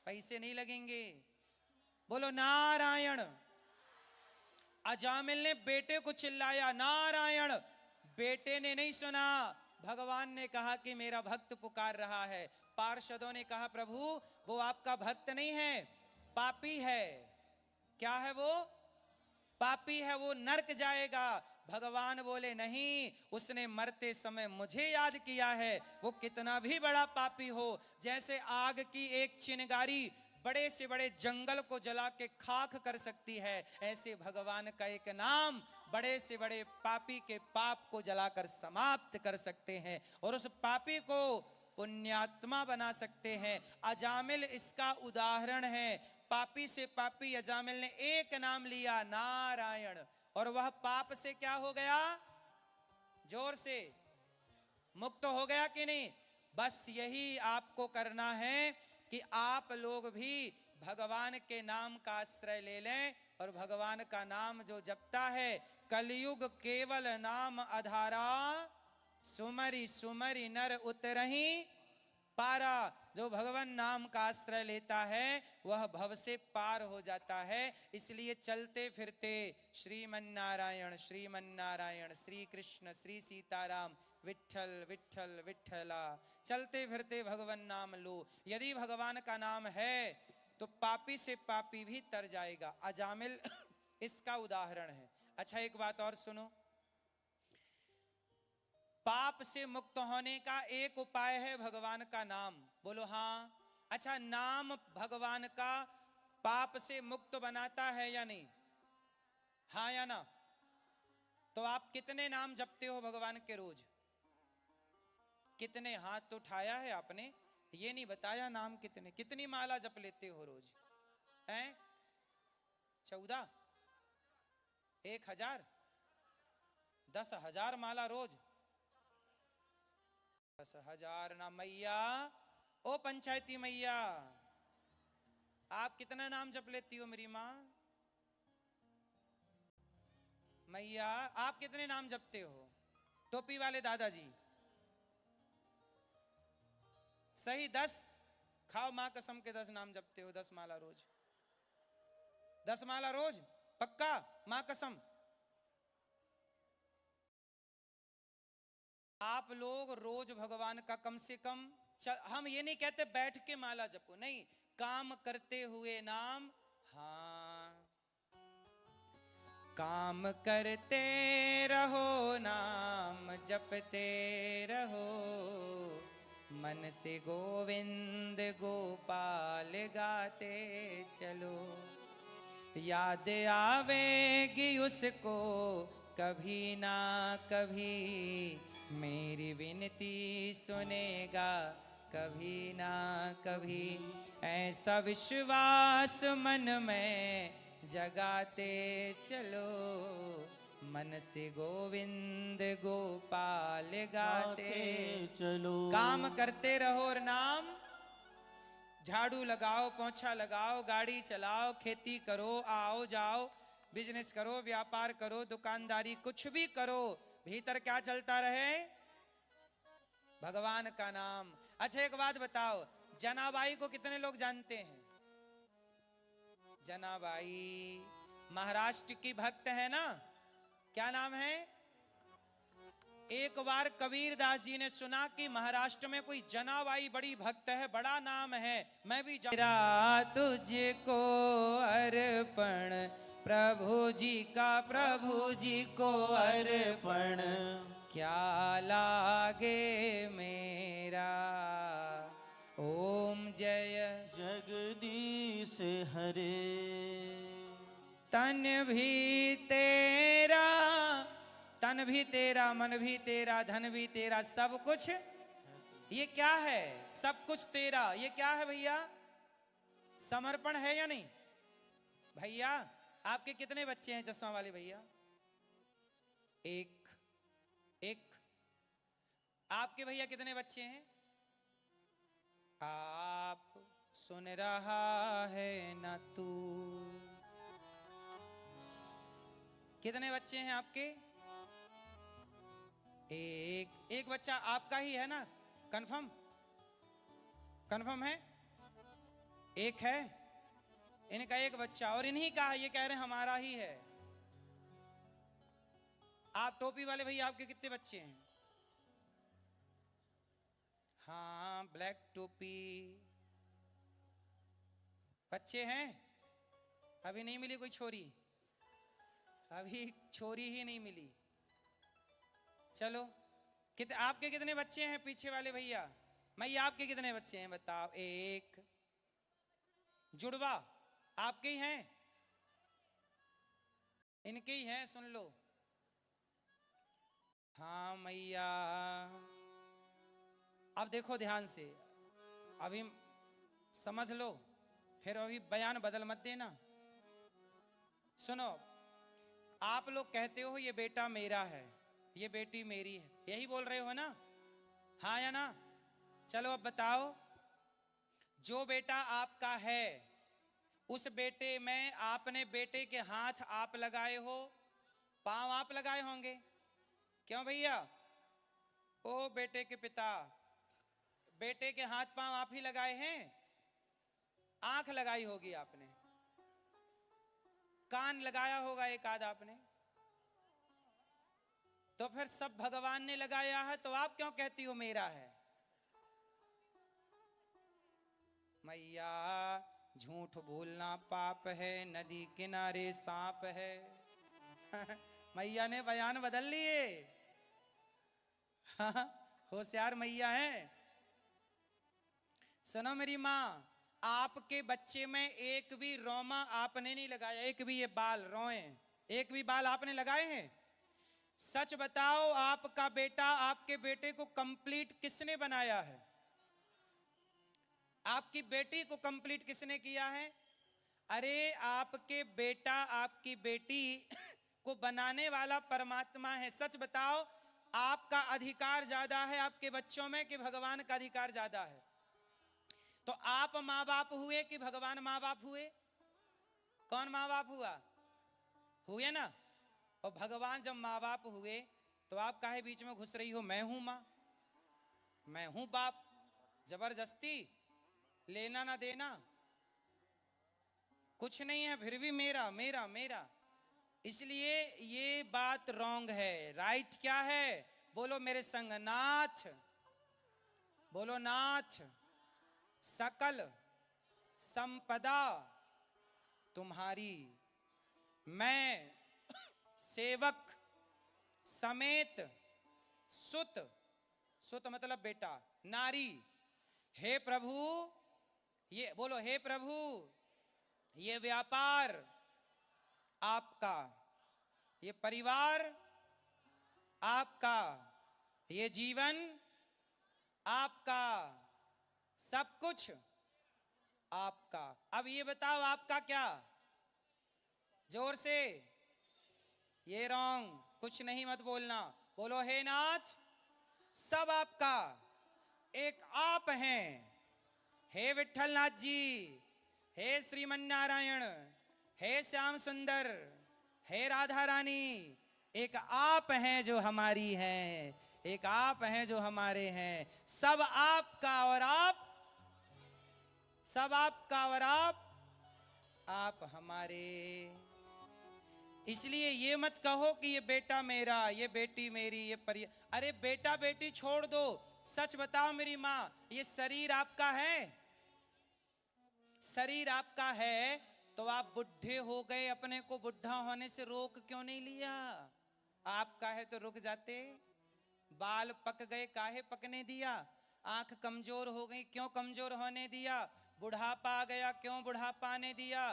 पैसे नहीं लगेंगे। बोलो नारायण। अजामिल ने बेटे को चिल्लाया नारायण। बेटे ने नहीं सुना। भगवान ने कहा कि मेरा भक्त पुकार रहा है। पार्षदों ने कहा प्रभु वो आपका भक्त नहीं है, पापी है। क्या है वो? पापी है, वो नरक जाएगा। भगवान बोले नहीं, उसने मरते समय मुझे याद किया है। वो कितना भी बड़ा पापी हो, जैसे आग की एक चिंगारी बड़े से बड़े जंगल को जला के खाक कर सकती है, ऐसे भगवान का एक नाम बड़े से बड़े पापी के पाप को जलाकर समाप्त कर सकते हैं और उस पापी को पुण्यात्मा बना सकते हैं। अजामिल इसका उदाहरण है। पापी से पापी अजामिल ने एक नाम लिया नारायण, और वह पाप से क्या हो गया? जोर से, मुक्त हो गया कि नहीं? बस यही आपको करना है कि आप लोग भी भगवान के नाम का आश्रय ले लें और भगवान का नाम जो जपता है, कलयुग केवल नाम आधारा, सुमरि सुमरि नर उतरहि पारा। जो भगवान नाम का आश्रय लेता है वह भव से पार हो जाता है। इसलिए चलते फिरते श्रीमन्नारायण श्रीमन्नारायण, श्री कृष्ण श्री सीताराम, विठ्ठल विठ्ठल विठ्ठला, चलते फिरते भगवान नाम लो। यदि भगवान का नाम है तो पापी से पापी भी तर जाएगा। अजामिल इसका उदाहरण है। अच्छा एक बात और सुनो, पाप से मुक्त होने का एक उपाय है भगवान का नाम। बोलो हाँ। अच्छा, नाम भगवान का पाप से मुक्त बनाता है या नहीं? हाँ या ना? तो आप कितने नाम जपते हो भगवान के रोज? कितने? हाथ तो उठाया है आपने, ये नहीं बताया नाम कितने। कितनी माला जप लेते हो रोज? हैं? 14? 1000? 10,000 माला रोज? 10,000 ना मैया, ओ पंचायती मैया, आप कितना नाम जप लेती हो मेरी माँ? मैया आप कितने नाम जपते हो? टोपी वाले दादाजी सही 10? खाओ माँ कसम के 10 नाम जपते हो, 10 माला रोज? 10 माला रोज पक्का? माँ कसम? आप लोग रोज भगवान का कम से कम हम ये नहीं कहते बैठ के माला जपो, नहीं, काम करते हुए नाम। हाँ, काम करते रहो नाम जपते रहो, मन से गोविंद गोपाल गाते चलो। याद आवेगी उसको कभी ना कभी, मेरी विनती सुनेगा कभी ना कभी। ऐसा विश्वास मन में जगाते चलो, मन से गोविंद गोपाल गाते चलो। काम करते रहो और नाम, झाड़ू लगाओ, पोंछा लगाओ, गाड़ी चलाओ, खेती करो, आओ जाओ, बिजनेस करो, व्यापार करो, दुकानदारी, कुछ भी करो, भीतर क्या चलता रहे? भगवान का नाम। अच्छा एक बात बताओ, जनाबाई को कितने लोग जानते हैं? जनाबाई महाराष्ट्र की भक्त है ना? क्या नाम है? एक बार कबीर दास जी ने सुना कि महाराष्ट्र में कोई जनाबाई बड़ी भक्त है, बड़ा नाम है, मैं भी मेरा तुझको अर्पण, प्रभु जी का प्रभु जी को अर्पण, क्या लागे मेरा। ओम जय जगदीश हरे, तन भी तेरा, तन भी तेरा, मन भी तेरा, धन भी तेरा, सब कुछ। ये क्या है? सब कुछ तेरा, ये क्या है भैया? समर्पण है या नहीं? भैया आपके कितने बच्चे हैं चश्मा वाले भैया? एक। एक। आपके भैया कितने बच्चे हैं? आप सुन रहा है ना तू? कितने बच्चे हैं आपके? एक बच्चा आपका ही है ना? कंफर्म? कंफर्म है? एक है, इनका एक बच्चा, और इन्हीं का है, ये कह रहे हैं हमारा ही है। आप टोपी वाले भैया, आपके कितने बच्चे हैं? हाँ, ब्लैक टोपी, बच्चे हैं? अभी नहीं मिली कोई छोरी? अभी छोरी ही नहीं मिली। चलो, आपके कितने बच्चे हैं पीछे वाले भैया? मैया आपके कितने बच्चे हैं बताओ? एक जुड़वा आपके ही हैं? इनके ही हैं, सुन लो। हाँ मैया, अब देखो ध्यान से, अभी समझ लो, फिर अभी बयान बदल मत देना। सुनो, आप लोग कहते हो ये बेटा मेरा है, ये बेटी मेरी है, यही बोल रहे हो ना? हाँ या ना? चलो अब बताओ, जो बेटा आपका है, उस बेटे में आपने बेटे के हाथ आप लगाए हो, पांव आप लगाए होंगे, क्यों भैया? ओ बेटे के पिता, बेटे के हाथ पांव आप ही लगाए हैं? आंख लगाई होगी आपने, कान लगाया होगा एक आध आपने, तो फिर सब भगवान ने लगाया है, तो आप क्यों कहती हो मेरा है? मैया, झूठ बोलना पाप है, नदी किनारे सांप है। मैया ने बयान बदल लिए। होशियार मैया है। सुनो मेरी माँ, आपके बच्चे में एक भी रोमा आपने नहीं लगाया, एक भी ये बाल रोए, एक भी बाल आपने लगाए हैं? सच बताओ, आपका बेटा, आपके बेटे को कंप्लीट किसने बनाया है? आपकी बेटी को कंप्लीट किसने किया है? अरे आपके बेटा, आपकी बेटी को बनाने वाला परमात्मा है। सच बताओ, आपका अधिकार ज्यादा है आपके बच्चों में कि भगवान का अधिकार ज्यादा है? तो आप माँ बाप हुए कि भगवान माँ बाप हुए? कौन माँ बाप हुआ? हुए ना? और भगवान जब माँ बाप हुए तो आप काहे बीच में घुस रही हो? मैं हूं माँ, मैं हूं बाप, जबरदस्ती लेना ना देना कुछ नहीं है, फिर भी मेरा मेरा मेरा। इसलिए ये बात रॉन्ग है। राइट क्या है? बोलो मेरे संग, नाथ, बोलो नाथ, सकल संपदा तुम्हारी, मैं सेवक समेत सुत, सुत मतलब बेटा, नारी, हे प्रभु, ये बोलो, हे प्रभु, ये व्यापार आपका, ये परिवार आपका, ये जीवन आपका, सब कुछ आपका। अब ये बताओ आपका क्या? जोर से, ये रॉन्ग, कुछ नहीं मत बोलना। बोलो हे नाथ, सब आपका, एक आप हैं। हे विठल नाथ जी, हे श्रीमन नारायण, हे श्याम सुंदर, हे राधा रानी, एक आप हैं जो हमारी हैं, एक आप हैं जो हमारे हैं। सब आपका और आप, सब आपका और आप हमारे। इसलिए ये मत कहो कि ये बेटा मेरा, ये बेटी मेरी, ये अरे बेटा बेटी छोड़ दो, सच बताओ मेरी माँ, ये शरीर आपका है? शरीर आपका है तो आप बुढ़े हो गए, अपने को बुढ़ा होने से रोक क्यों नहीं लिया? आपका है तो रुक जाते। बाल पक गए, काहे पकने दिया? आंख कमजोर हो गई, क्यों कमजोर होने दिया? बुढ़ापा आ गया, क्यों बुढ़ापा आने दिया?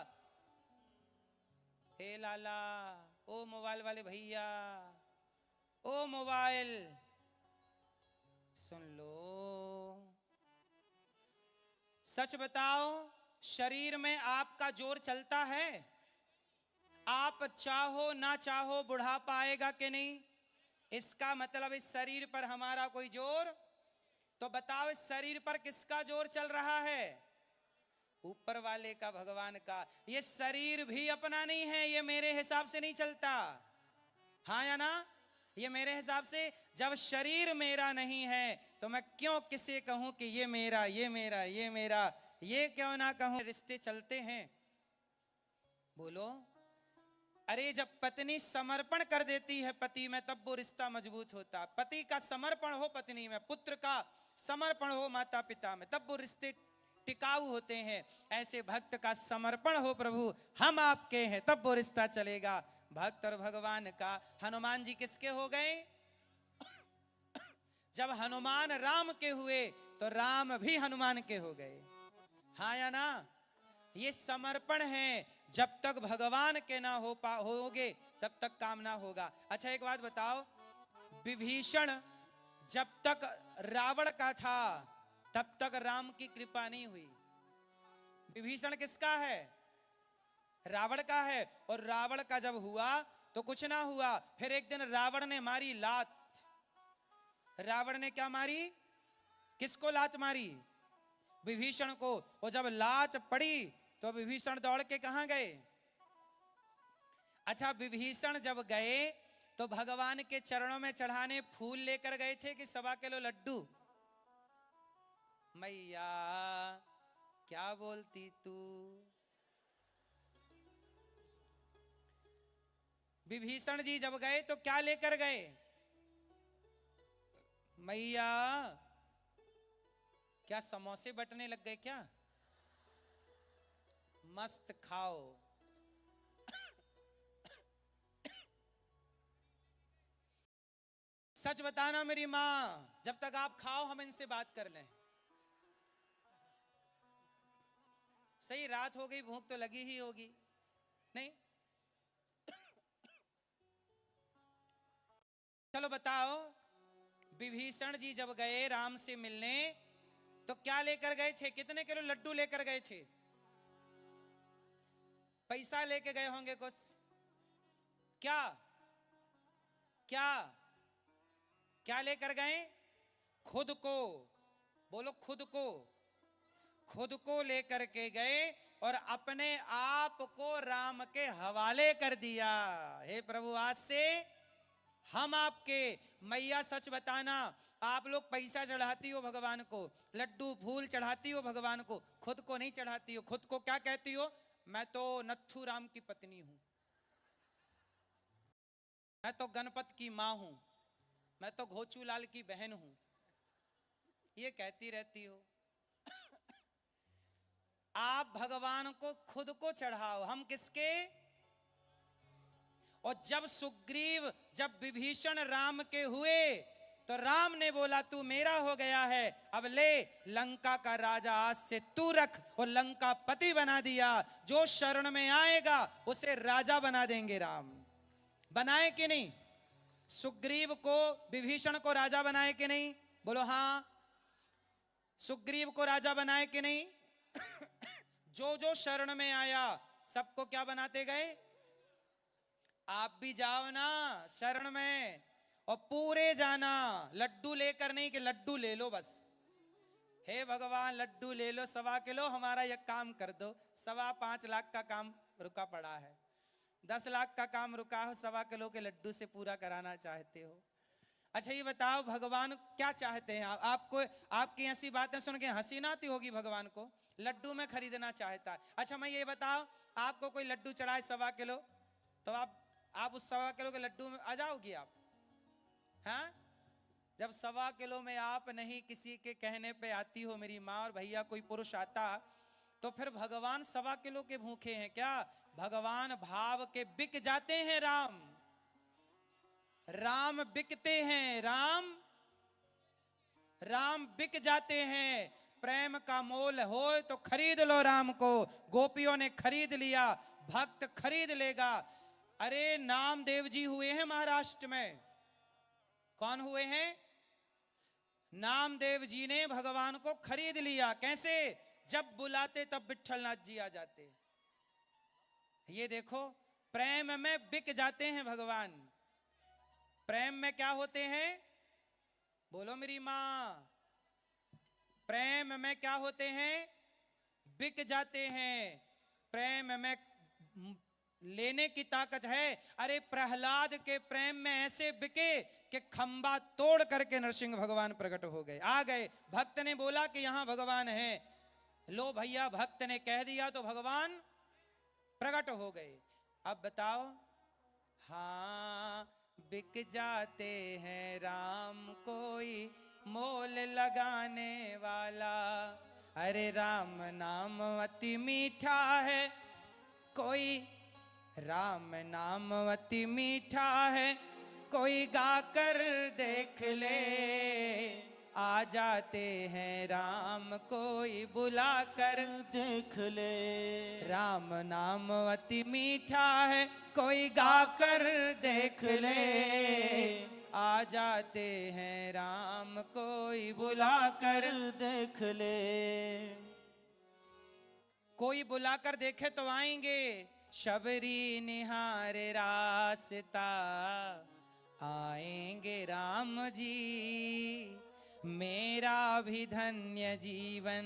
हे लाला, ओ मोबाइल वाले भैया, ओ मोबाइल सुन लो, सच बताओ, शरीर में आपका जोर चलता है? आप चाहो ना चाहो बुढ़ापा आएगा कि नहीं? इसका मतलब इस शरीर पर हमारा कोई जोर? तो बताओ, इस शरीर पर किसका जोर चल रहा है? ऊपर वाले का, भगवान का। ये शरीर भी अपना नहीं है, ये मेरे हिसाब से नहीं चलता। हाँ या ना? ये मेरे हिसाब से, जब शरीर मेरा नहीं है तो मैं क्यों किसे कहूं कि ये मेरा, ये मेरा, ये मेरा? ये क्यों ना कहूं, रिश्ते चलते हैं। बोलो, अरे जब पत्नी समर्पण कर देती है पति में, तब वो रिश्ता मजबूत होता। पति का समर्पण हो पत्नी में, पुत्र का समर्पण हो माता पिता में, तब वो रिश्ते टिकाऊ होते हैं। ऐसे भक्त का समर्पण हो, प्रभु हम आपके हैं, तब वो रिश्ता चलेगा। भक्त और भगवान का। हनुमान जी किसके हो गए? जब हनुमान राम के हुए तो राम भी हनुमान के हो गए। हाँ या ना? ये समर्पण है। जब तक भगवान के ना होगे तब तक काम ना होगा। अच्छा एक बात बताओ, विभीषण जब तक रावण का था तब तक राम की कृपा नहीं हुई। विभीषण किसका है? रावण का है। और रावण का जब हुआ तो कुछ ना हुआ। फिर एक दिन रावण ने मारी लात। रावण ने क्या मारी? किसको लात मारी? विभीषण को। और जब लात पड़ी तो विभीषण दौड़ के कहां गए? अच्छा, विभीषण जब गए तो भगवान के चरणों में चढ़ाने फूल लेकर गए थे कि 1.25 किलो लड्डू? मैया क्या बोलती तू? विभीषण जी जब गए तो क्या लेकर गए? मैया क्या समोसे बटने लग गए क्या? मस्त खाओ। सच बताना मेरी माँ, जब तक आप खाओ हम इनसे बात कर लें। सही रात हो गई, भूख तो लगी ही होगी, नहीं? चलो बताओ, विभीषण जी जब गए राम से मिलने तो क्या लेकर गए थे? कितने किलो लड्डू लेकर गए थे? पैसा लेके गए होंगे कुछ। क्या क्या क्या लेकर गए? खुद को। बोलो, खुद को। खुद को लेकर के गए और अपने आप को राम के हवाले कर दिया। हे प्रभु, आज से हम आपके। मैया सच बताना, आप लोग पैसा चढ़ाती हो भगवान को, लड्डू फूल चढ़ाती हो भगवान को, खुद को नहीं चढ़ाती हो। खुद को क्या कहती हो? मैं तो नत्थू राम की पत्नी हूं, मैं तो गणपत की मां हूं, मैं तो घोचूलाल की बहन हूं, ये कहती रहती हो। आप भगवान को खुद को चढ़ाओ, हम किसके? और जब सुग्रीव, जब विभीषण राम के हुए तो राम ने बोला तू मेरा हो गया है, अब ले लंका का राजा आज से तू रख। और लंका पति बना दिया। जो शरण में आएगा उसे राजा बना देंगे राम। बनाए कि नहीं? सुग्रीव को, विभीषण को राजा बनाए कि नहीं? बोलो हाँ। सुग्रीव को राजा बनाए कि नहीं? जो जो शरण में आया सबको क्या बनाते गए? आप भी जाओ ना शरण में, और पूरे जाना, लड्डू लेकर नहीं कि लड्डू ले लो बस। हे भगवान लड्डू ले लो 1.25 किलो, हमारा यह काम कर दो। 5.25 लाख का काम रुका पड़ा है, 10 लाख का काम रुका हो, 1.25 किलो के लड्डू से पूरा कराना चाहते हो। अच्छा ये बताओ, भगवान क्या चाहते हैं? आपको आपकी ऐसी बातें सुन के हंसी ना आती होगी? भगवान को लड्डू में खरीदना चाहता है। अच्छा मैं ये बताओ, आपको कोई लड्डू चढ़ाए 1.25 किलो, तो आप उस 1.25 किलो के लड्डू में आ जाओगी आप? हाँ? जब 1.25 किलो में आप नहीं किसी के कहने पे आती हो मेरी माँ और भैया, कोई पुरुष आता, तो फिर भगवान 1.25 किलो के भूखे हैं क्या? भगवान भाव के बिक जाते हैं। राम बिकते हैं। राम बिक जाते हैं। प्रेम का मोल हो तो खरीद लो राम को। गोपियों ने खरीद लिया, भक्त खरीद लेगा। अरे नामदेव जी हुए हैं महाराष्ट्र में। कौन हुए हैं? नामदेव जी ने भगवान को खरीद लिया। कैसे? जब बुलाते तब विट्ठलनाथ जी आ जाते। ये देखो, प्रेम में बिक जाते हैं भगवान। प्रेम में क्या होते हैं? बोलो मेरी मां, प्रेम में क्या होते हैं? बिक जाते हैं। प्रेम में लेने की ताकत है। अरे प्रहलाद के प्रेम में ऐसे बिके कि खंबा तोड़ करके नरसिंह भगवान प्रकट हो गए, आ गए। भक्त ने बोला कि यहां भगवान है। लो भैया भक्त ने कह दिया तो भगवान प्रकट हो गए। अब बताओ, हाँ बिक जाते हैं राम कोई मोल लगाने वाला। अरे राम नाम अति मीठा है, कोई राम नाम अति मीठा है, कोई गाकर देख ले। आ जाते हैं राम कोई बुलाकर देख ले। राम नाम अति मीठा है, कोई गाकर देख ले। आ जाते हैं राम कोई बुलाकर देख ले। कोई बुलाकर देखे तो आएंगे। शबरी निहार रास्ता, आएंगे राम जी, मेरा भी धन्य जीवन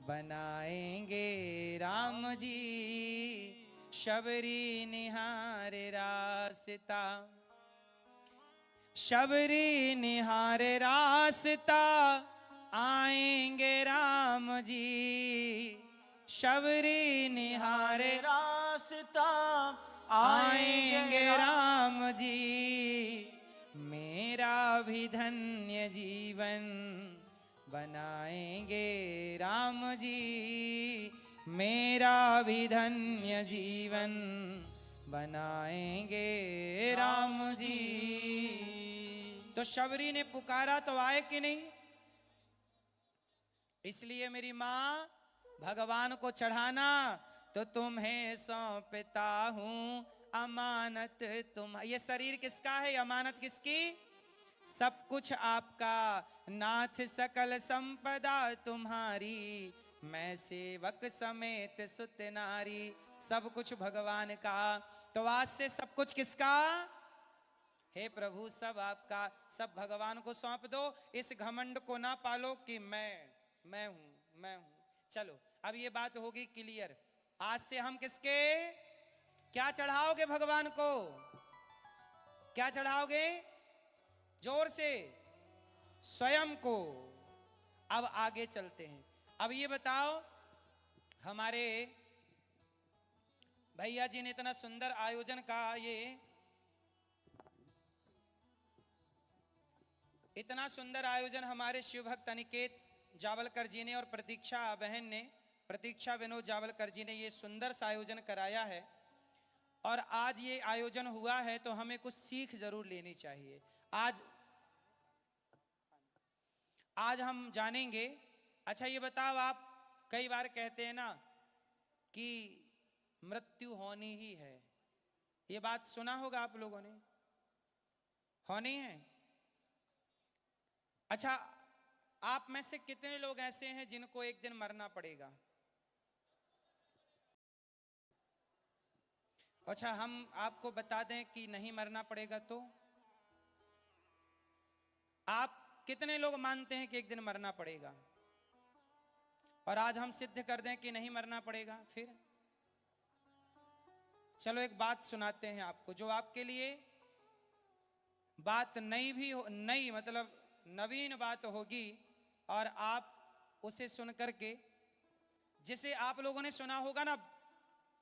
बनाएंगे राम जी। शबरी निहार रास्ता, शबरी निहार रास्ता, आएंगे राम जी। शबरी निहार रास्ता, आएंगे राम जी, मेरा भी धन्य जीवन बनाएंगे राम जी, मेरा भी धन्य जीवन बनाएंगे राम जी। तो शबरी ने पुकारा तो आए कि नहीं? इसलिए मेरी माँ, भगवान को चढ़ाना तो तुम्हें सौंपता हूं अमानत तुम। ये शरीर किसका है? अमानत किसकी? सब कुछ आपका नाथ, सकल संपदा तुम्हारी, मैं सेवक समेत सुत नारी। सब कुछ भगवान का, तो आज से सब कुछ किसका? हे प्रभु सब आपका, सब भगवान को सौंप दो। इस घमंड को ना पालो कि मैं हूं। चलो अब ये बात होगी क्लियर। आज से हम किसके? क्या चढ़ाओगे भगवान को? क्या चढ़ाओगे? जोर से, स्वयं को। अब आगे चलते हैं। अब ये बताओ, हमारे भैया जी ने इतना सुंदर आयोजन का, ये इतना सुंदर आयोजन हमारे शिव भक्त अनिकेत जावलकर जी ने और प्रतीक्षा बहन ने, प्रतीक्षा विनोद जावलकर जी ने ये सुंदर सा आयोजन कराया है। और आज ये आयोजन हुआ है तो हमें कुछ सीख जरूर लेनी चाहिए। आज हम जानेंगे। अच्छा ये बताओ, आप कई बार कहते हैं ना कि मृत्यु होनी ही है। ये बात सुना होगा आप लोगों ने, होनी है। अच्छा, आप में से कितने लोग ऐसे हैं जिनको एक दिन मरना पड़ेगा? अच्छा, हम आपको बता दें कि नहीं मरना पड़ेगा तो आप कितने लोग मानते हैं कि एक दिन मरना पड़ेगा? और आज हम सिद्ध कर दें कि नहीं मरना पड़ेगा। फिर चलो एक बात सुनाते हैं आपको, जो आपके लिए बात नई भी हो, नई मतलब नवीन बात होगी, और आप उसे सुन करके, जिसे आप लोगों ने सुना होगा ना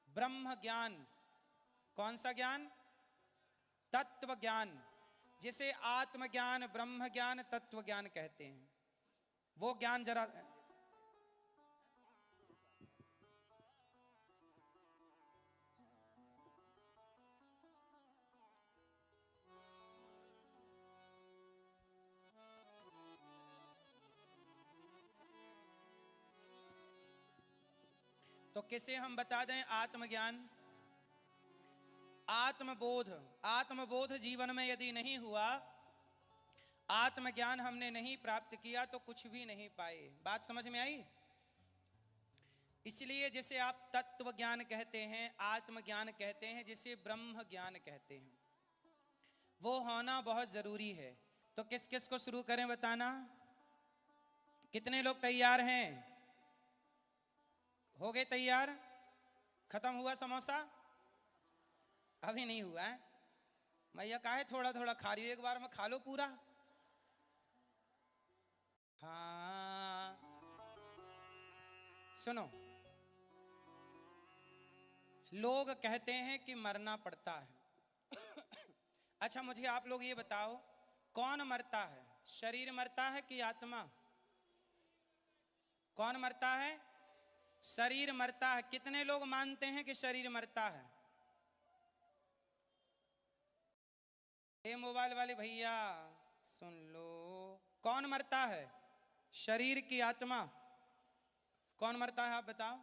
ब्रह्म ज्ञान। कौन सा ज्ञान? तत्व ज्ञान, जिसे आत्मज्ञान, ब्रह्म ज्ञान, तत्व ज्ञान कहते हैं। वो ज्ञान जरा तो किसे हम बता दें? आत्मज्ञान, आत्मबोध। आत्मबोध जीवन में यदि नहीं हुआ, आत्मज्ञान हमने नहीं प्राप्त किया, तो कुछ भी नहीं पाए। बात समझ में आई? इसलिए जिसे आप तत्व ज्ञान कहते हैं, आत्मज्ञान कहते हैं, जिसे ब्रह्म ज्ञान कहते हैं, वो होना बहुत जरूरी है। तो किस किस को शुरू करें बताना? कितने लोग तैयार हैं? हो गए तैयार? खत्म हुआ समोसा? अभी नहीं हुआ है। मैया काहे थोड़ा थोड़ा खा रही हो? एक बार में खा लो पूरा। हाँ, सुनो, लोग कहते हैं कि मरना पड़ता है। अच्छा मुझे आप लोग ये बताओ, कौन मरता है? शरीर मरता है कि आत्मा? कौन मरता है? शरीर मरता है। कितने लोग मानते हैं कि शरीर मरता है? ये मोबाइल वाले भैया सुन लो, कौन मरता है? शरीर की आत्मा? कौन मरता है आप बताओ?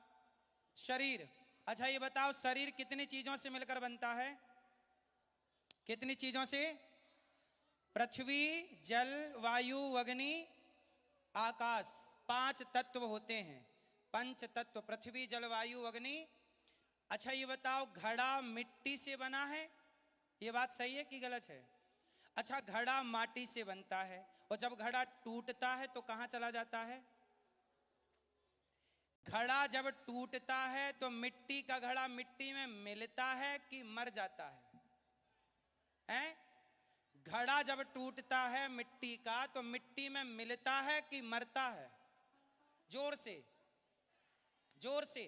शरीर। अच्छा ये बताओ, शरीर कितनी चीजों से मिलकर बनता है? कितनी चीजों से? पृथ्वी, जल, वायु, अग्नि, आकाश। 5 तत्व होते हैं, पंच तत्व, पृथ्वी, जल, वायु, अग्नि। अच्छा ये बताओ, घड़ा मिट्टी से बना है? ये बात सही है कि गलत है? अच्छा घड़ा माटी से बनता है, और जब घड़ा टूटता है तो कहां चला जाता है? घड़ा जब टूटता है तो मिट्टी का घड़ा मिट्टी में मिलता है कि मर जाता है? हैं? घड़ा जब टूटता है मिट्टी का तो मिट्टी में मिलता है कि मरता है? जोर से, जोर से।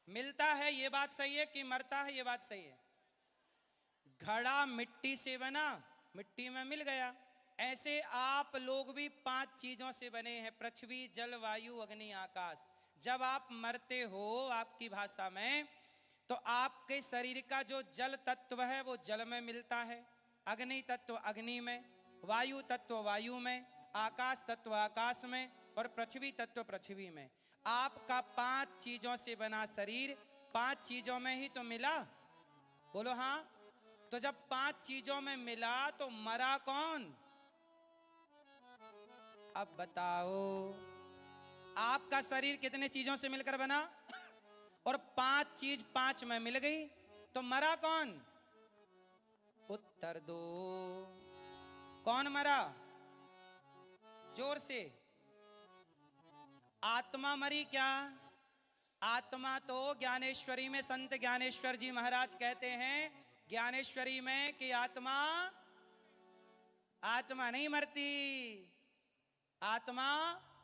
मिलता है, ये बात सही है कि मरता है? ये बात सही है। घड़ा मिट्टी से बना, मिट्टी में मिल गया। ऐसे आप लोग भी 5 चीजों से बने हैं, पृथ्वी, जल, वायु, अग्नि, आकाश। जब आप मरते हो आपकी भाषा में, तो आपके शरीर का जो जल तत्व है वो जल में मिलता है, अग्नि तत्व अग्नि में, वायु तत्व वायु में, आकाश तत्व आकाश में, और पृथ्वी तत्व पृथ्वी में। आपका 5 चीजों से बना शरीर 5 चीजों में ही तो मिला। बोलो हाँ। तो जब 5 चीजों में मिला तो मरा कौन? अब बताओ, आपका शरीर कितने चीजों से मिलकर बना? और 5 चीज 5 में मिल गई, तो मरा कौन? उत्तर दो, कौन मरा? जोर से। आत्मा मरी क्या? आत्मा तो ज्ञानेश्वरी में संत ज्ञानेश्वर जी महाराज कहते हैं ज्ञानेश्वरी में कि आत्मा, आत्मा नहीं मरती, आत्मा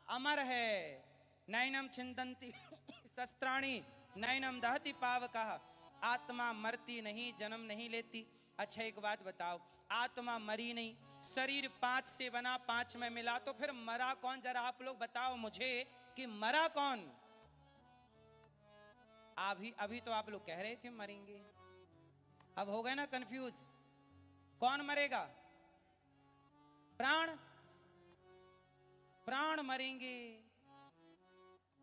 अमर है। नैनम छिंदन्ति शस्त्राणि नैनम दहति पावकः। आत्मा मरती नहीं, जन्म नहीं लेती। अच्छा एक बात बताओ, आत्मा मरी नहीं, शरीर 5 से बना 5 में मिला, तो फिर मरा कौन? जरा आप लोग बताओ मुझे कि मरा कौन? अभी तो आप लोग कह रहे थे मरेंगे, अब हो गए ना कंफ्यूज। कौन मरेगा? प्राण। प्राण मरेंगे।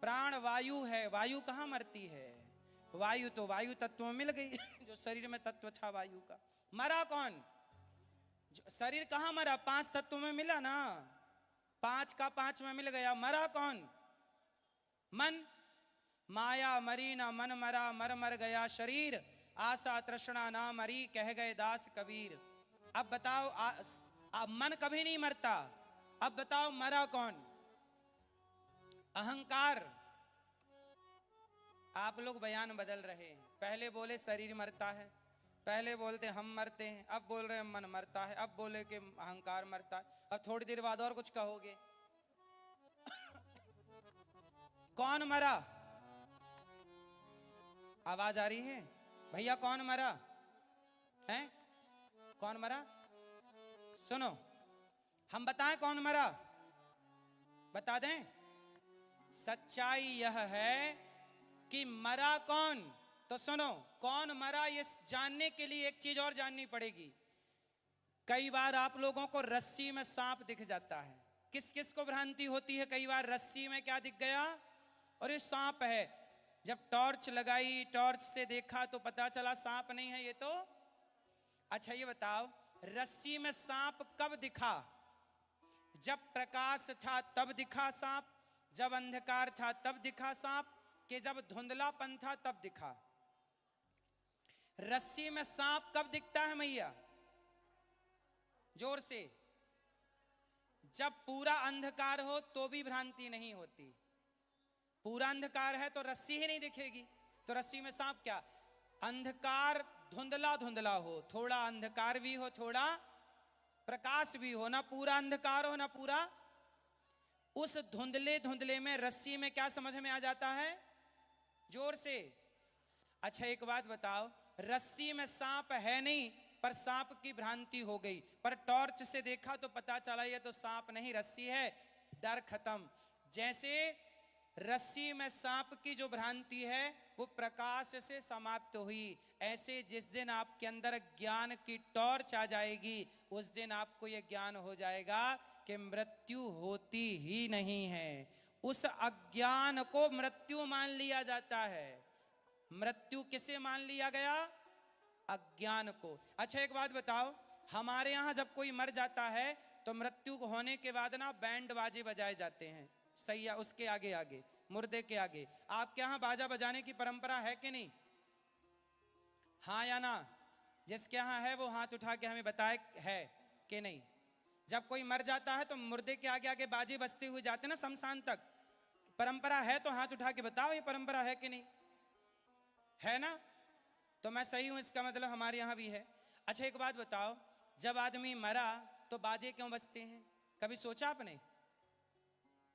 प्राण वायु है, वायु कहां मरती है? वायु तो वायु तत्व में मिल गई जो शरीर में तत्व था वायु का। मरा कौन? शरीर कहां मरा? 5 तत्वों में मिला ना, 5 का 5 में मिल गया। मरा कौन? मन। माया मरी ना मन मरा, मर मर गया शरीर, आशा तृष्णा ना मरी, कह गए दास कबीर। अब बताओ, मन कभी नहीं मरता। अब बताओ मरा कौन? अहंकार। आप लोग बयान बदल रहे हैं, पहले बोले शरीर मरता है, पहले बोलते हम मरते हैं, अब बोल रहे हैं मन मरता है, अब बोले कि अहंकार मरता है, अब थोड़ी देर बाद और कुछ कहोगे। कौन मरा? आवाज आ रही है भैया? कौन मरा है? कौन मरा? सुनो, हम बताएं कौन मरा? बता दें? सच्चाई यह है कि मरा कौन। तो सुनो, कौन मरा ये जानने के लिए एक चीज और जाननी पड़ेगी। कई बार आप लोगों को रस्सी में सांप दिख जाता है। किस किस को भ्रांति होती है? कई बार रस्सी में क्या दिख गया और ये सांप है। जब टॉर्च लगाई, टॉर्च से देखा तो पता चला सांप नहीं है ये तो। अच्छा ये बताओ, रस्सी में सांप कब दिखा? जब प्रकाश था तब दिखा सांप, जब अंधकार था तब दिखा सांप, कि जब धुंधलापन था तब दिखा? रस्सी में सांप कब दिखता है मैया? जोर से। जब पूरा अंधकार हो तो भी भ्रांति नहीं होती। पूरा अंधकार है तो रस्सी ही नहीं दिखेगी, तो रस्सी में सांप क्या? अंधकार धुंधला धुंधला हो, थोड़ा अंधकार भी हो, थोड़ा प्रकाश भी हो, ना पूरा अंधकार हो ना पूरा उस धुंधले धुंधले में रस्सी में क्या समझ में आ जाता है? जोर से। अच्छा एक बात बताओ, रस्सी में सांप है नहीं, पर सांप की भ्रांति हो गई, पर टॉर्च से देखा तो पता चला ये तो सांप नहीं रस्सी है, डर खत्म। जैसे रस्सी में सांप की जो भ्रांति है वो प्रकाश से समाप्त हुई, ऐसे जिस दिन आपके अंदर ज्ञान की टॉर्च आ जाएगी उस दिन आपको यह ज्ञान हो जाएगा कि मृत्यु होती ही नहीं है। उस अज्ञान को मृत्यु मान लिया जाता है। मृत्यु किसे मान लिया गया? अज्ञान को। अच्छा एक बात बताओ, हमारे यहां जब कोई मर जाता है तो मृत्यु होने के बाद ना बैंड बाजे बजाए जाते हैं, सही है, उसके आगे आगे, मुर्दे के आगे। आपके यहां बाजा बजाने की परंपरा है कि नहीं? हाँ या ना? जिसके यहां है वो हाथ उठा के हमें बताए है कि नहीं। जब कोई मर जाता है तो मुर्दे के आगे आगे बाजे बजते हुए जाते ना शमशान तक। परंपरा है तो हाथ उठा के बताओ ये परंपरा है कि नहीं? है ना? तो मैं सही हूं, इसका मतलब हमारे यहां भी है। अच्छा एक बात बताओ, जब आदमी मरा तो बाजे क्यों बजते हैं? कभी सोचा आपने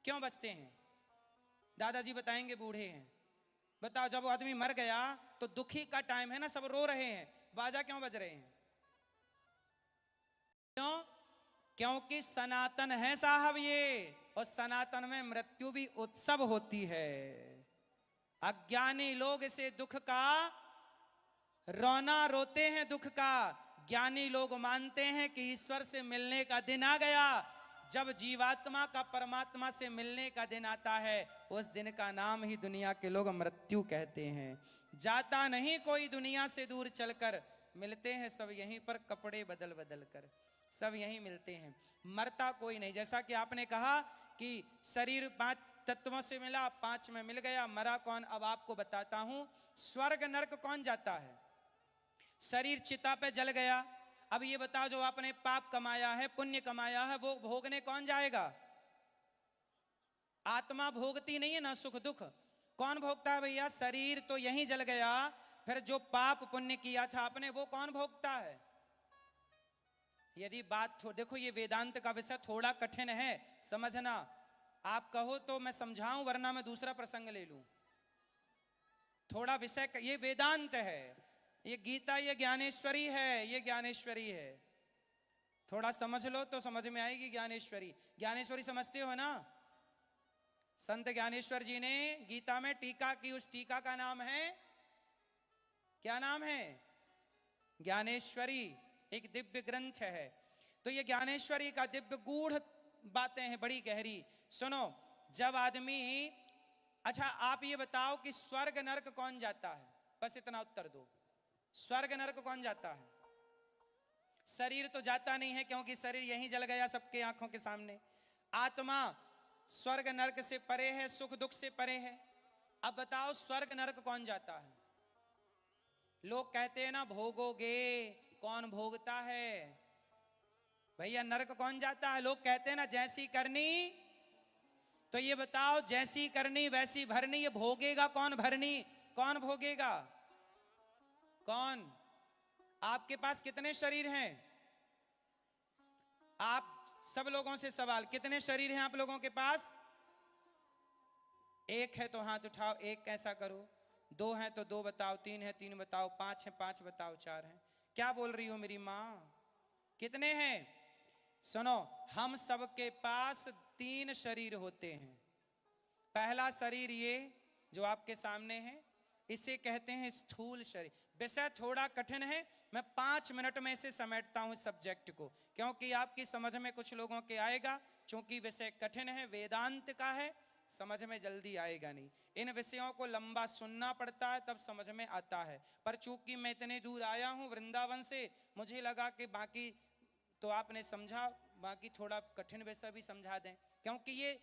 क्यों बजते हैं? दादाजी बताएंगे, बूढ़े हैं। बताओ, जब वो आदमी मर गया तो दुखी का टाइम है ना, सब रो रहे हैं, बाजा क्यों बज रहे हैं? क्यों? क्योंकि सनातन है साहब ये, और सनातन में मृत्यु भी उत्सव होती है। अज्ञानी लोग इसे दुख का रोना रोते हैं, दुख का। ज्ञानी लोग मानते हैं कि ईश्वर से मिलने का दिन आ गया। जब जीवात्मा का परमात्मा से मिलने का दिन आता है उस दिन का नाम ही दुनिया के लोग मृत्यु कहते हैं। जाता नहीं कोई दुनिया से दूर चलकर, मिलते हैं सब यहीं पर कपड़े बदल बदल कर, सब यहीं मिलते हैं। मरता कोई नहीं। जैसा कि आपने कहा कि शरीर 5 तत्वों से मिला, 5 में मिल गया, मरा कौन? अब आपको बताता हूं। स्वर्ग नरक कौन जाता है? शरीर चिता पे जल गया। अब ये बताओ, जो आपने पाप कमाया है, पुण्य कमाया है, वो भोगने कौन जाएगा? आत्मा भोगती नहीं है ना सुख दुख। कौन भोगता है भैया? शरीर तो यहीं जल गया, फिर जो पाप पुण्य किया था आपने वो कौन भोगता है? यदि बात देखो, ये वेदांत का विषय थोड़ा कठिन है समझना। आप कहो तो मैं समझाऊं, वरना मैं दूसरा प्रसंग ले लूं। थोड़ा विषय, ये वेदांत है, ये गीता, ये ज्ञानेश्वरी है, ये ज्ञानेश्वरी है। थोड़ा समझ लो तो समझ में आएगी ज्ञानेश्वरी। ज्ञानेश्वरी समझते हो ना? संत ज्ञानेश्वर जी ने गीता में टीका की, उस टीका का नाम है, क्या नाम है? ज्ञानेश्वरी। एक दिव्य ग्रंथ है। तो ये ज्ञानेश्वरी का दिव्य गूढ़ बातें हैं, बड़ी गहरी। सुनो, जब आदमी, अच्छा आप ये बताओ कि स्वर्ग नरक कौन जाता है? बस इतना उत्तर दो। स्वर्ग नरक कौन जाता है? शरीर तो जाता नहीं है, क्योंकि शरीर यहीं जल गया सबके आंखों के सामने। आत्मा स्वर्ग नरक से परे है, सुख दुख से परे है। अब बताओ स्वर्ग नरक कौन जाता है? लोग कहते हैं ना भोगोगे, कौन भोगता है भैया? नरक कौन जाता है? लोग कहते हैं ना जैसी करनी, तो ये बताओ जैसी करनी वैसी भरनी, ये भोगेगा कौन? भरनी कौन भोगेगा? कौन? आपके पास कितने शरीर हैं? आप सब लोगों से सवाल, कितने शरीर हैं आप लोगों के पास? एक है तो हाथ उठाओ, एक कैसा करो। 2 हैं तो 2 बताओ, 3 है 3 बताओ, 5 है 5 बताओ, 4 हैं। क्या बोल रही हो मेरी माँ? कितने हैं? सुनो, हम सबके पास 3 शरीर होते हैं। पहला शरीर ये जो आपके सामने है, इसे कहते हैं स्थूल शरीर। विषय थोड़ा कठिन है, मैं 5 मिनट में इसे समेटता हूं इस सब्जेक्ट को, क्योंकि आपकी समझ में कुछ लोगों के आएगा। चूंकि विषय कठिन है, वेदांत का है, समझ में जल्दी आएगा नहीं। इन विषयों को लंबा सुनना पड़ता है तब समझ में आता है। पर चूंकि मैं इतने दूर आया हूं वृंदावन से, मुझे लगा कि बाकी तो आपने समझा, बाकी थोड़ा कठिन विषय भी समझा दें, क्योंकि ये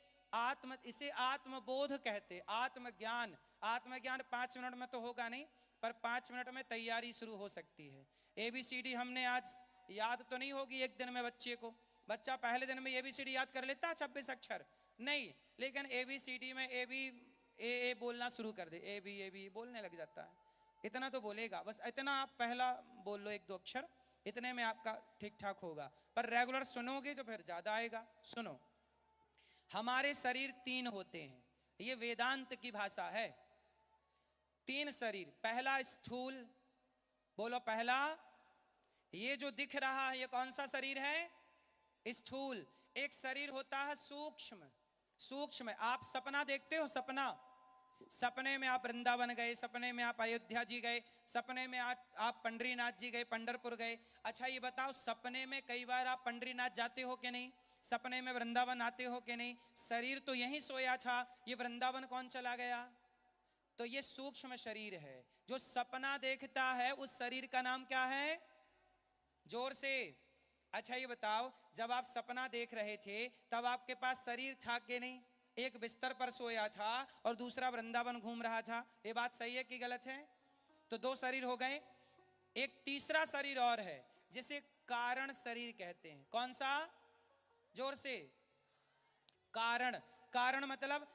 इसे आत्मबोध कहते, आत्मज्ञान। आत्मज्ञान 5 मिनट में तो होगा नहीं, पर 5 मिनट में तैयारी शुरू हो सकती है। ABCD हमने आज याद तो नहीं होगी एक दिन में बच्चे को। बच्चा पहले दिन में ABCD याद कर लेता 26 अक्षर नहीं, लेकिन ABCD में A बोलना शुरू कर दे, A B बोलने लग जाता है। इतना तो बोलेगा, बस इतना आप पहला बोल लो 1-2 अक्षर, इतने में आपका ठीक ठाक होगा। पर रेगुलर सुनोगे तो फिर ज्यादा आएगा। सुनो, हमारे शरीर 3 होते हैं, ये वेदांत की भाषा है। 3 शरीर, पहला स्थूल, बोलो पहला, ये जो दिख रहा है ये कौन सा शरीर है? स्थूल। एक शरीर होता है सूक्ष्म। सूक्ष्म, आप सपना देखते हो, सपना, सपने में आप वृंदावन गए, सपने में आप अयोध्या जी गए, सपने में आप पंडरीनाथ जी गए, पंडरपुर गए। अच्छा ये बताओ, सपने में कई बार आप पंडरीनाथ जाते हो कि नहीं? सपने में वृंदावन आते हो कि नहीं? शरीर तो यहीं सोया था, ये वृंदावन कौन चला गया? तो ये सूक्ष्म शरीर है जो सपना देखता है। उस शरीर का नाम क्या है? जोर से। अच्छा ये बताओ, जब आप सपना देख रहे थे तब आपके पास शरीर था कि नहीं? एक बिस्तर पर सोया था और दूसरा वृंदावन घूम रहा था। ये बात सही है कि गलत है? तो 2 शरीर हो गए। एक तीसरा शरीर और है जिसे कारण शरीर कहते हैं। कौन सा? जोर से। कारण। कारण मतलब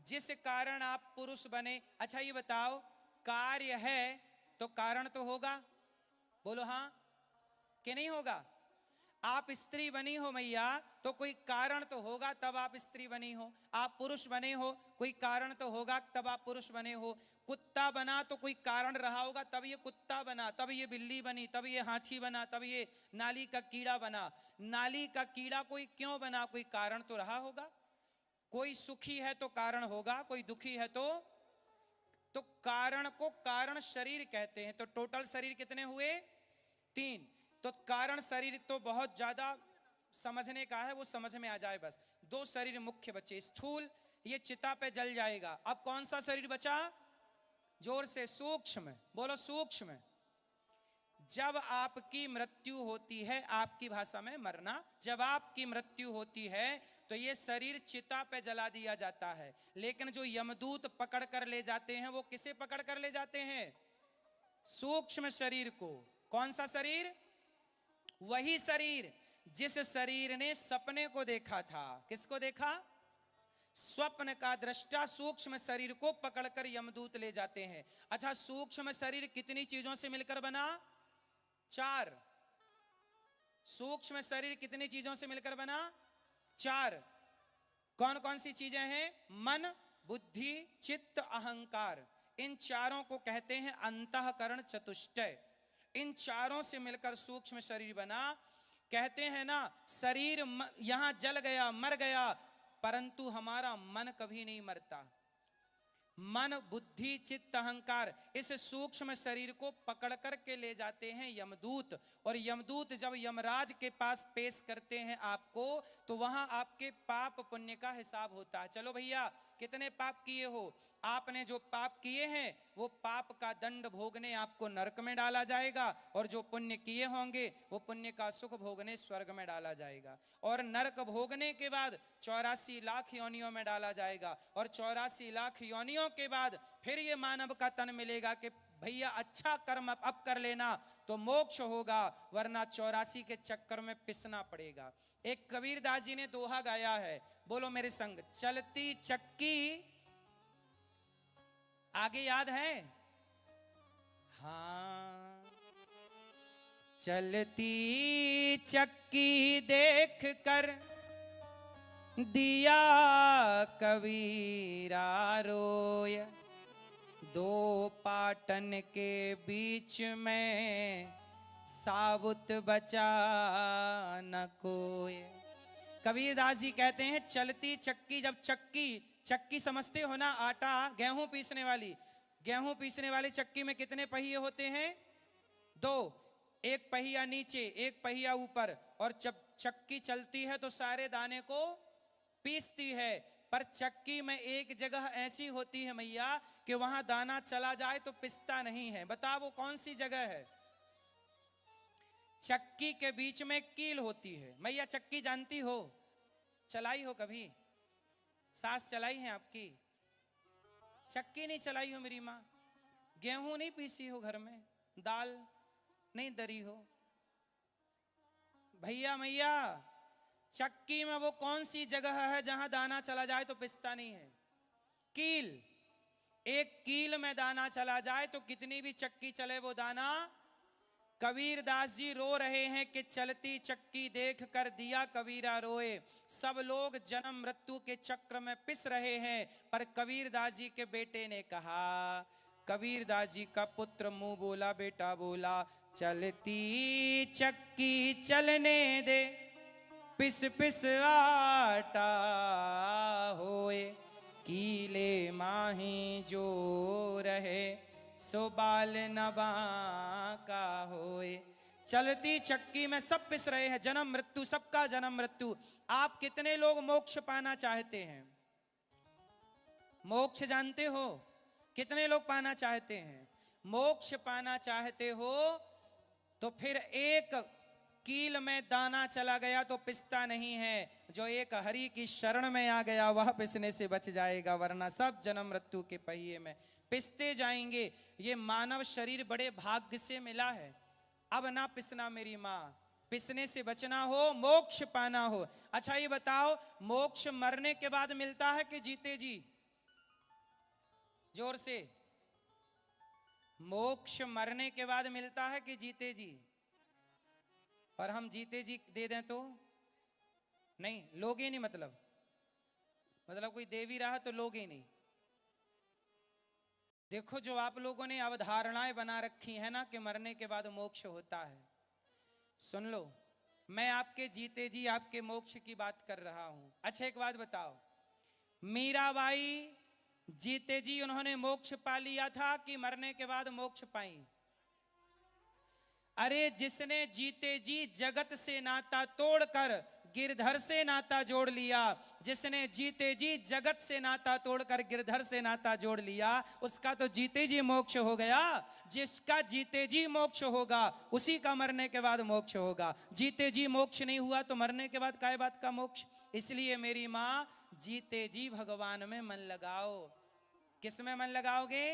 जिस कारण आप पुरुष बने। अच्छा ये बताओ, कार्य है तो कारण तो होगा, बोलो हाँ कि नहीं होगा? आप स्त्री बनी हो मैया तो कोई कारण तो होगा तब आप स्त्री बनी हो। आप पुरुष बने हो, कोई कारण तो होगा तब आप पुरुष बने हो। कुत्ता बना तो कोई कारण रहा होगा तब ये कुत्ता बना, तब ये बिल्ली बनी, तब ये हाथी बना, तब ये नाली का कीड़ा बना। नाली का कीड़ा कोई क्यों बना? कोई कारण तो रहा होगा। कोई सुखी है तो कारण होगा, कोई दुखी है तो कारण को कारण शरीर कहते हैं। तो टोटल शरीर कितने हुए? 3। तो कारण शरीर तो बहुत ज्यादा समझने का है, वो समझ में आ जाए बस। 2 शरीर मुख्य बचे। स्थूल, ये चिता पे जल जाएगा। अब कौन सा शरीर बचा? जोर से। सूक्ष्म, बोलो सूक्ष्म। जब आपकी मृत्यु होती है, आपकी भाषा में मरना, जब आपकी मृत्यु होती है तो ये शरीर चिता पे जला दिया जाता है। लेकिन जो यमदूत पकड़ कर ले जाते हैं वो किसे पकड़ कर ले जाते हैं? सूक्ष्म शरीर को। कौन सा शरीर? वही शरीर जिस शरीर ने सपने को देखा था। किसको देखा? स्वप्न का दृष्टा सूक्ष्म शरीर को पकड़कर यमदूत ले जाते हैं। अच्छा, सूक्ष्म शरीर कितनी चीजों से मिलकर बना? 4। सूक्ष्म शरीर कितनी चीजों से मिलकर बना? 4। कौन कौन सी चीजें हैं? मन, बुद्धि, चित्त, अहंकार। इन चारों को कहते हैं अंतःकरण चतुष्टय। इन चारों से मिलकर सूक्ष्म शरीर बना। कहते हैं ना, शरीर यहां जल गया, मर गया, परंतु हमारा मन कभी नहीं मरता। मन, बुद्धि, चित्त, अहंकार, इस सूक्ष्म शरीर को पकड़ कर के ले जाते हैं यमदूत। और यमदूत जब यमराज के पास पेश करते हैं आपको, तो वहां आपके पाप पुण्य का हिसाब होता है। चलो भैया, कितने पाप किए हो? आपने जो पाप किए हैं वो पाप का दंड भोगने आपको नरक में डाला जाएगा, और जो पुण्य किए होंगे वो पुण्य का सुख भोगने स्वर्ग में डाला जाएगा। और नरक भोगने के बाद 84 लाख योनियों में डाला जाएगा, और 84 लाख योनियों के बाद फिर ये मानव का तन मिलेगा कि भैया अच्छा कर्म अब कर लेना तो मोक्ष होगा, वरना 84 के चक्कर में पिसना पड़ेगा। एक कबीरदास जी ने दोहा गाया है, बोलो मेरे संग। चलती चक्की, आगे याद है? हाँ, चलती चक्की देख कर दिया कबीरा रोय, 2 पाटन के बीच में साबुत बचा न कोय। कबीरदास जी कहते हैं चलती चक्की, जब चक्की समझते हो ना, आटा गेहूं पीसने वाली, गेहूं पीसने वाली चक्की में कितने पहिए होते हैं? 2। एक पहिया नीचे, एक पहिया ऊपर, और जब चक्की चलती है तो सारे दाने को पीसती है। पर चक्की में एक जगह ऐसी होती है मैया कि वहां दाना चला जाए तो पिसता नहीं है। बताओ वो कौन सी जगह है? चक्की के बीच में कील होती है। मैया चक्की जानती हो? चलाई हो कभी? सास चलाई है आपकी? चक्की नहीं चलाई हो मेरी माँ? गेहूं नहीं पीसी हो घर में? दाल नहीं दरी हो? भैया मैया, चक्की में वो कौन सी जगह है जहां दाना चला जाए तो पिसता नहीं है? कील। एक कील में दाना चला जाए तो कितनी भी चक्की चले वो दाना कबीर दास जी रो रहे हैं कि चलती चक्की देख कर दिया कबीरा रोए। सब लोग जन्म मृत्यु के चक्र में पिस रहे हैं, पर कबीर दास जी के बेटे ने कहा, कबीर दास जी का पुत्र मुंह बोला, बेटा बोला, चलती चक्की चलने दे, पिस पिस आटा होए, कीले माही जो रहे, सो बाल नबा का होए। चलती चक्की में सब पिस रहे हैं, जन्म मृत्यु, सबका जन्म मृत्यु। आप कितने लोग मोक्ष पाना चाहते हैं? मोक्ष जानते हो? कितने लोग पाना चाहते हैं? मोक्ष पाना चाहते हो तो फिर एक कील में दाना चला गया तो पिसता नहीं है, जो एक हरि की शरण में आ गया वह पिसने से बच जाएगा, वरना सब जन्म मृत्यु के पहिए में पिसते जाएंगे। ये मानव शरीर बड़े भाग्य से मिला है। अब ना पिसना मेरी माँ, पिसने से बचना हो, मोक्ष पाना हो। अच्छा ये बताओ, मोक्ष मरने के बाद मिलता है कि जीते जी? जोर से। मोक्ष मरने के बाद मिलता है कि जीते जी? और हम जीते जी दे दें तो नहीं लोगे नहीं, मतलब कोई दे भी रहा तो लोगे नहीं। देखो जो आप लोगों ने अवधारणाएं बना रखी है ना कि मरने के बाद मोक्ष होता है, सुन लो, मैं आपके जीते जी आपके मोक्ष की बात कर रहा हूं। अच्छा एक बात बताओ, मीराबाई जीते जी उन्होंने मोक्ष पा लिया था कि मरने के बाद मोक्ष पाई? अरे जिसने जीते जी जगत से नाता तोड़कर गिरधर से नाता जोड़ लिया, जिसने जीते जी जगत से नाता तोड़कर गिरधर से नाता जोड़ लिया, उसका तो जीते जी मोक्ष हो गया। जिसका जीते जी मोक्ष होगा उसी का मरने के बाद मोक्ष होगा। जीते जी मोक्ष नहीं हुआ तो मरने के बाद काय बात का मोक्ष? इसलिए मेरी माँ, जीते जी भगवान में मन लगाओ। किस में मन लगाओगे?